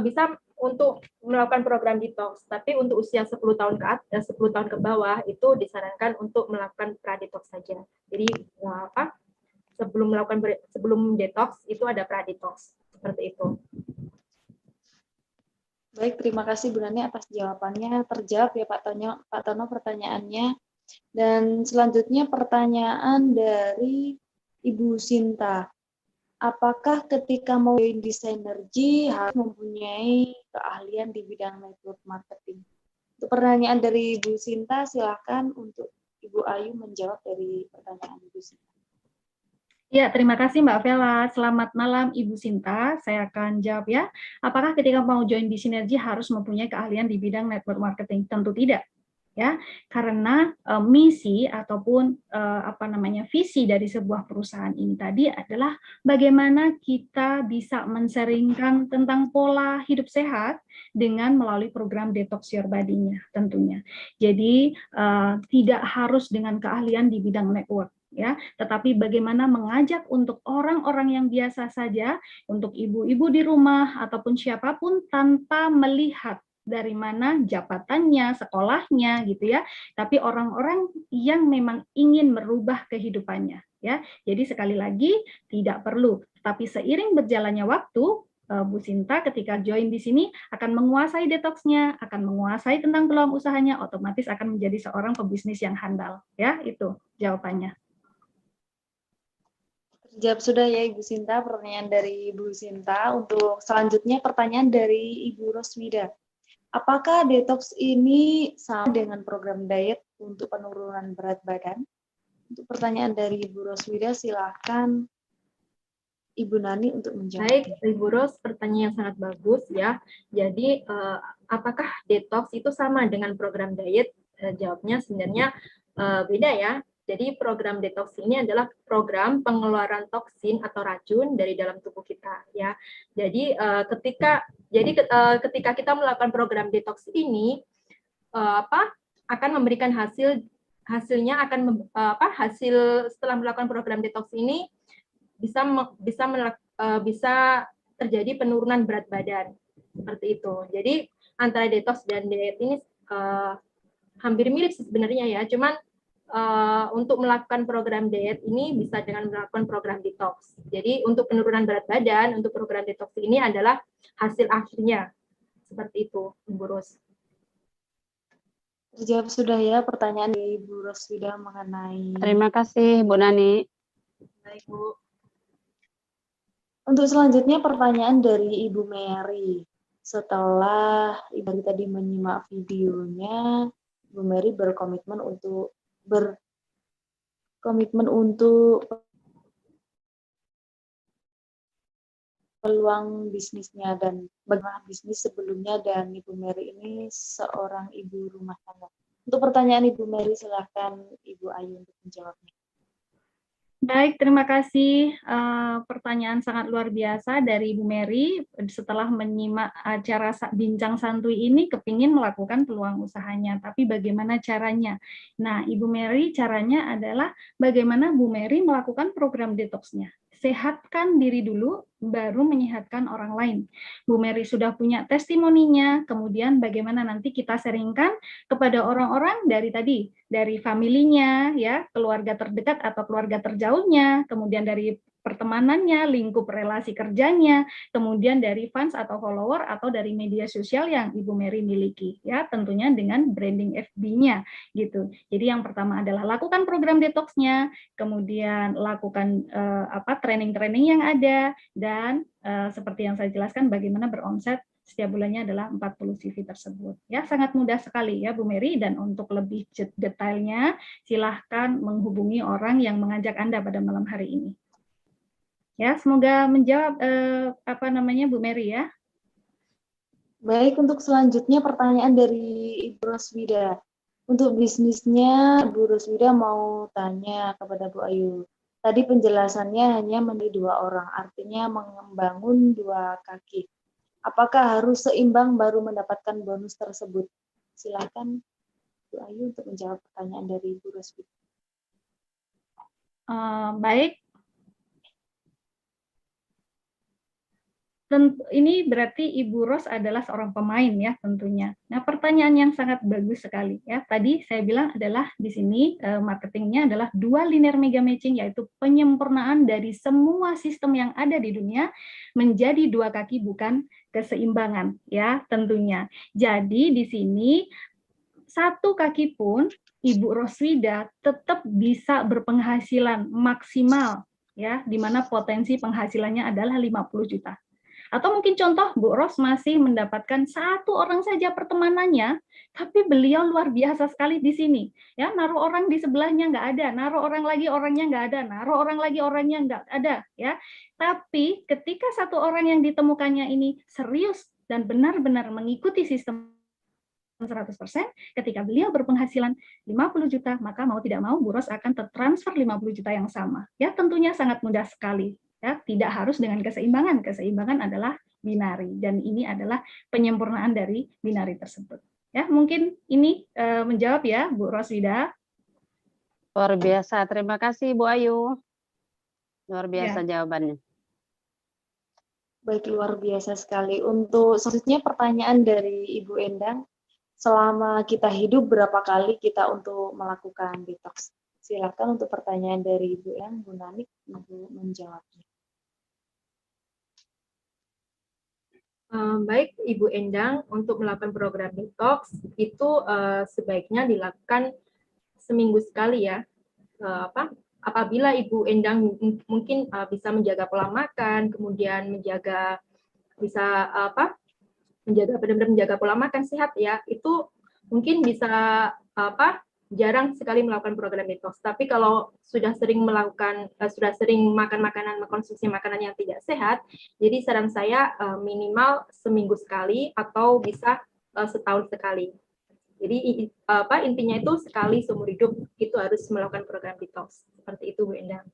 [SPEAKER 1] bisa untuk melakukan program detox, tapi untuk usia 10 tahun ke atas, 10 tahun ke bawah itu disarankan untuk melakukan pra-detox saja. Jadi sebelum detox itu ada pra-detox seperti itu.
[SPEAKER 3] Baik, terima kasih Bu Nani atas jawabannya. Terjawab ya Pak Tono pertanyaannya. Dan selanjutnya pertanyaan dari Ibu Sinta. Apakah ketika mau join di Synergy harus mempunyai keahlian di bidang network marketing? Untuk pertanyaan dari Ibu Sinta, silakan untuk Ibu Ayu menjawab dari pertanyaan Ibu Sinta.
[SPEAKER 2] Ya, terima kasih Mbak Vela. Selamat malam Ibu Sinta. Saya akan jawab ya. Apakah ketika mau join di Synergy harus mempunyai keahlian di bidang network marketing? Tentu tidak. Ya, karena misi ataupun visi dari sebuah perusahaan ini tadi adalah bagaimana kita bisa menseringkan tentang pola hidup sehat dengan melalui program Detox Your Body-nya tentunya. Jadi tidak harus dengan keahlian di bidang network ya, tetapi bagaimana mengajak untuk orang-orang yang biasa saja, untuk ibu-ibu di rumah ataupun siapapun tanpa melihat dari mana jabatannya, sekolahnya gitu ya, tapi orang-orang yang memang ingin merubah kehidupannya ya. Jadi sekali lagi tidak perlu, tapi seiring berjalannya waktu Bu Sinta ketika join di sini akan menguasai detoxnya, akan menguasai tentang peluang usahanya, otomatis akan menjadi seorang pebisnis yang handal ya. Itu jawabannya.
[SPEAKER 3] Terjawab sudah ya Ibu Sinta pertanyaan dari Ibu Sinta. Untuk selanjutnya pertanyaan dari Ibu Roswida. Apakah detox ini sama dengan program diet untuk penurunan berat badan? Untuk pertanyaan dari Ibu Roswida, silakan Ibu Nani untuk menjawab.
[SPEAKER 1] Baik, Ibu Ros, pertanyaan yang sangat bagus ya. Jadi, apakah detox itu sama dengan program diet? Jawabnya sebenarnya beda ya. Jadi program detox ini adalah program pengeluaran toksin atau racun dari dalam tubuh kita ya. Jadi ketika kita melakukan program detox ini akan memberikan hasilnya akan hasil setelah melakukan program detox ini bisa terjadi penurunan berat badan seperti itu. Jadi antara detox dan diet ini hampir mirip sebenarnya ya, cuman untuk melakukan program diet ini bisa dengan melakukan program detox. Jadi untuk penurunan berat badan, untuk program detox ini adalah hasil akhirnya. Seperti itu, Ibu Ros.
[SPEAKER 3] Terjawab sudah ya pertanyaan Ibu Roswida mengenai...
[SPEAKER 6] Terima kasih, Bu Nani.
[SPEAKER 1] Baik, Bu.
[SPEAKER 3] Untuk selanjutnya pertanyaan dari Ibu Mary. Setelah Ibu tadi menyimak videonya, Ibu Mary berkomitmen untuk peluang bisnisnya dan bagaimana bisnis sebelumnya, dan Ibu Mary ini seorang ibu rumah tangga. Untuk pertanyaan Ibu Mary, silakan Ibu Ayu untuk menjawabnya.
[SPEAKER 2] Baik, terima kasih. Pertanyaan sangat luar biasa dari Ibu Mary. Setelah menyimak acara Bincang Santuy ini, kepingin melakukan peluang usahanya, tapi bagaimana caranya? Nah, Ibu Mary, caranya adalah bagaimana Bu Mary melakukan program detox-nya. Sehatkan diri dulu, baru menyehatkan orang lain. Bu Mary sudah punya testimoninya, kemudian bagaimana nanti kita sharingkan kepada orang-orang dari familinya, ya, keluarga terdekat atau keluarga terjauhnya, kemudian dari pertemanannya, lingkup relasi kerjanya, kemudian dari fans atau follower atau dari media sosial yang Ibu Mary miliki, ya tentunya dengan branding FB-nya gitu. Jadi yang pertama adalah lakukan program detox-nya, kemudian lakukan training-training yang ada, dan seperti yang saya jelaskan bagaimana beromset setiap bulannya adalah 40 CV tersebut. Ya, sangat mudah sekali ya Bu Mary, dan untuk lebih detailnya silahkan menghubungi orang yang mengajak Anda pada malam hari ini. Ya, semoga menjawab Bu Mary ya.
[SPEAKER 3] Baik, untuk selanjutnya pertanyaan dari Ibu Roswida. Untuk bisnisnya, Bu Roswida mau tanya kepada Bu Ayu. Tadi penjelasannya hanya menjadi 2 orang, artinya membangun 2 kaki. Apakah harus seimbang baru mendapatkan bonus tersebut? Silakan Bu Ayu untuk menjawab pertanyaan dari Ibu Roswida.
[SPEAKER 2] Baik. Ini berarti Ibu Ros adalah seorang pemain ya tentunya. Nah, pertanyaan yang sangat bagus sekali ya. Tadi saya bilang adalah di sini marketingnya adalah 2 linear mega matching, yaitu penyempurnaan dari semua sistem yang ada di dunia menjadi 2 kaki, bukan keseimbangan ya tentunya. Jadi di sini 1 kaki pun Ibu Roswida tetap bisa berpenghasilan maksimal ya, di mana potensi penghasilannya adalah 50 juta. Atau mungkin contoh Bu Ros masih mendapatkan 1 orang saja pertemanannya, tapi beliau luar biasa sekali di sini. Ya, naruh orang di sebelahnya nggak ada, naruh orang lagi orangnya nggak ada, naruh orang lagi orangnya nggak ada. Ya, tapi ketika 1 orang yang ditemukannya ini serius dan benar-benar mengikuti sistem 100%, ketika beliau berpenghasilan 50 juta, maka mau tidak mau Bu Ros akan tertransfer 50 juta yang sama. Ya, tentunya sangat mudah sekali. Ya, tidak harus dengan keseimbangan. Keseimbangan adalah binari, dan ini adalah penyempurnaan dari binari tersebut. Ya, mungkin ini menjawab ya Bu Roswida.
[SPEAKER 6] Luar biasa. Terima kasih Bu Ayu. Luar biasa
[SPEAKER 2] Ya.
[SPEAKER 6] jawabannya.
[SPEAKER 3] Baik, luar biasa sekali. Untuk selanjutnya pertanyaan dari Ibu Endang. Selama kita hidup berapa kali kita untuk melakukan detox? Silakan untuk pertanyaan dari Ibu Endang, Bu Nanik untuk menjawabnya.
[SPEAKER 1] Baik, Ibu Endang, untuk melakukan program detox itu sebaiknya dilakukan seminggu sekali ya. Apabila Ibu Endang mungkin bisa menjaga pola makan, kemudian menjaga benar-benar menjaga pola makan sehat ya, itu mungkin bisa jarang sekali melakukan program detox. Tapi kalau sudah sering makan makanan, mengkonsumsi makanan yang tidak sehat, jadi saran saya minimal seminggu sekali atau bisa setahun sekali. Jadi intinya itu sekali seumur hidup itu harus melakukan program detox. Seperti itu Bu Endang.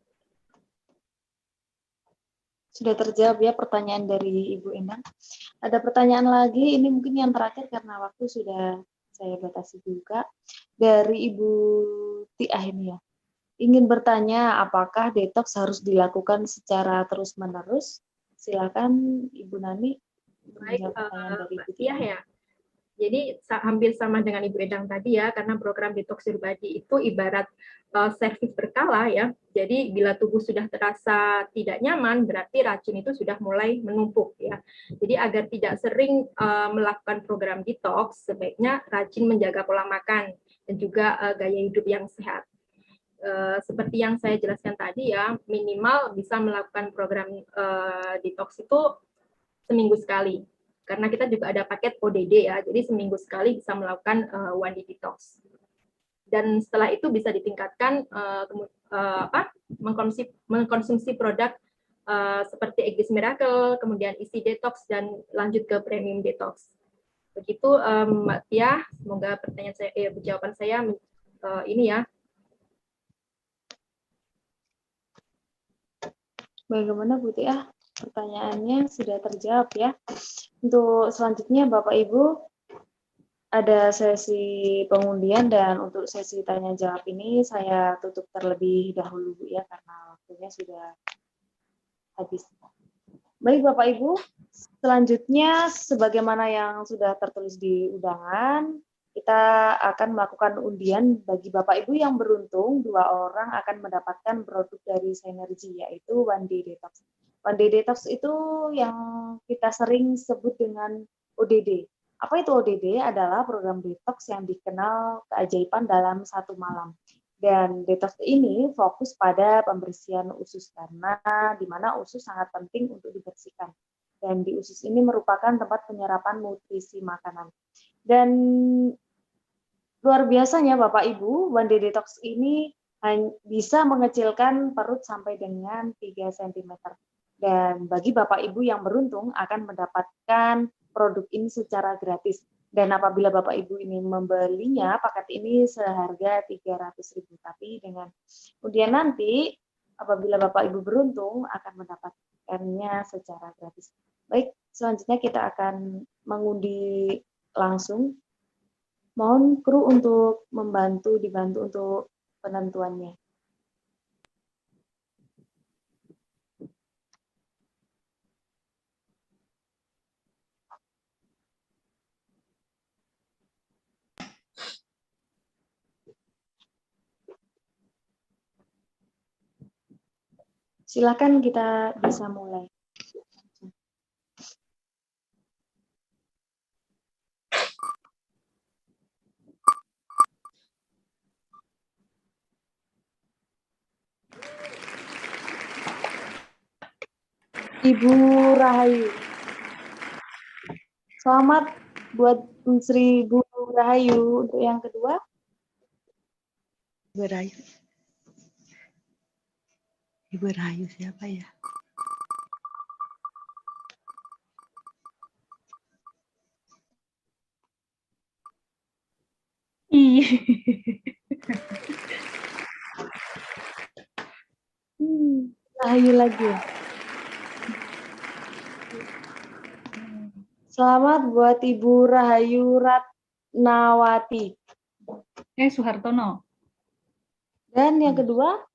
[SPEAKER 3] Sudah terjawab ya pertanyaan dari Ibu Endang. Ada pertanyaan lagi, ini mungkin yang terakhir karena waktu sudah saya batasi juga. Dari Ibu Tiah ini ya. Ingin bertanya apakah detox harus dilakukan secara terus-menerus? Silakan Ibu Nani.
[SPEAKER 1] Baik, Mbak Tiah ya. Jadi hampir sama dengan Ibu Endang tadi ya, karena program detox your body itu ibarat servis berkala ya. Jadi bila tubuh sudah terasa tidak nyaman, berarti racun itu sudah mulai menumpuk ya. Jadi agar tidak sering melakukan program detox, sebaiknya rajin menjaga pola makan dan juga gaya hidup yang sehat. Seperti yang saya jelaskan tadi ya, minimal bisa melakukan program detox itu seminggu sekali. Karena kita juga ada paket ODD ya, jadi seminggu sekali bisa melakukan one day detox. Dan setelah itu bisa ditingkatkan mengkonsumsi produk seperti Eggs Miracle, kemudian Easy Detox, dan lanjut ke Premium Detox. Begitu Mbak Tia, semoga pertanyaan saya, jawaban saya ini ya.
[SPEAKER 3] Bagaimana Bu Tia? Pertanyaannya sudah terjawab ya. Untuk selanjutnya Bapak Ibu ada sesi pengundian, dan untuk sesi tanya jawab ini saya tutup terlebih dahulu Bu ya, karena waktunya sudah habis. Baik Bapak Ibu, selanjutnya sebagaimana yang sudah tertulis di undangan, kita akan melakukan undian. Bagi Bapak Ibu yang beruntung, 2 orang akan mendapatkan produk dari Sinergi, yaitu One Day Detox. One Day Detox itu yang kita sering sebut dengan ODD. Apa itu ODD? Adalah program detox yang dikenal keajaiban dalam 1 malam. Dan detox ini fokus pada pembersihan usus, karena di mana usus sangat penting untuk dibersihkan. Dan di usus ini merupakan tempat penyerapan nutrisi makanan. Dan luar biasanya Bapak Ibu, One Day Detox ini bisa mengecilkan perut sampai dengan 3 cm. Dan bagi Bapak Ibu yang beruntung akan mendapatkan produk ini secara gratis. Dan apabila Bapak Ibu ini membelinya, paket ini seharga 300.000. Tapi dengan kemudian nanti, apabila Bapak Ibu beruntung akan mendapatkannya secara gratis. Baik, selanjutnya kita akan mengundi langsung. Mohon kru untuk dibantu untuk penentuannya. Silakan kita bisa mulai. Ibu Rahayu. Selamat buat Sri Bu Rahayu untuk yang kedua.
[SPEAKER 7] Ibu Rahayu. Ibu Rahayu siapa ya?
[SPEAKER 3] Rahayu lagi. Selamat buat Ibu Rahayu Ratnawati.
[SPEAKER 2] Suhartono.
[SPEAKER 3] Dan yang kedua?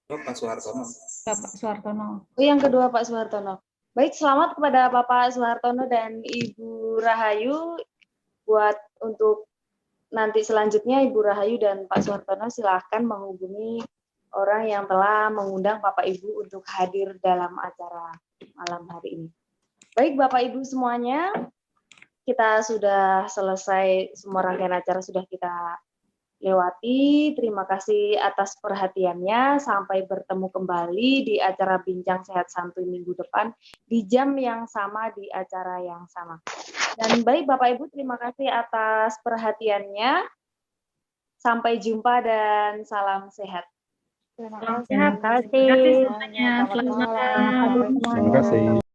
[SPEAKER 8] Pak Suhartono.
[SPEAKER 2] Bapak Suhartono.
[SPEAKER 3] Oh, yang kedua Pak Suhartono. Baik, selamat kepada Bapak Suhartono dan Ibu Rahayu. Buat untuk nanti selanjutnya Ibu Rahayu dan Pak Suhartono silahkan menghubungi orang yang telah mengundang Bapak Ibu untuk hadir dalam acara malam hari ini. Baik Bapak Ibu semuanya, kita sudah selesai, semua rangkaian acara sudah kita lewati. Terima kasih atas perhatiannya. Sampai bertemu kembali di acara Bincang Sehat Santuy minggu depan di jam yang sama, di acara yang sama. Dan baik Bapak Ibu, terima kasih atas perhatiannya. Sampai jumpa dan salam sehat.
[SPEAKER 6] Terima kasih semuanya. Selamat malam.
[SPEAKER 8] Terima kasih.